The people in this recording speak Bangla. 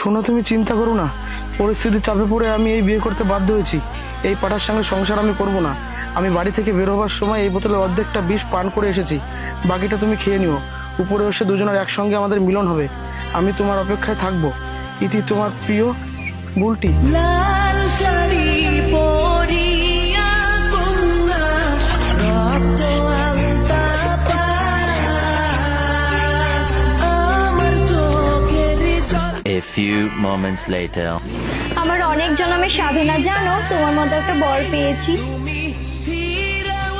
শোনো, তুমি চিন্তা করো না। পরিস্থিতির চাপে পড়ে আমি এই বিয়ে করতে বাধ্য হয়েছি। এই পাঠার সঙ্গে সংসার আমি করব না। আমি বাড়ি থেকে বের হবার সময় এই বোতলের অর্ধেকটা বিষ পান করে এসেছি। বাকিটা তুমি খেয়ে নিও। উপরে এসে দুজনের একসঙ্গে আমাদের মিলন হবে। আমি তোমার অপেক্ষায় থাকবো। ইতি, তোমার প্রিয় বুলটি। লাল শাড়ি পরিয়া কন্যা রক্ত আলতা পারা আমার চোখের জল। A few moments later. আমার অনেক জন্মের সাধনা, জানো তোমার মতো একটা বর পেয়েছি। তুমি ফিরেও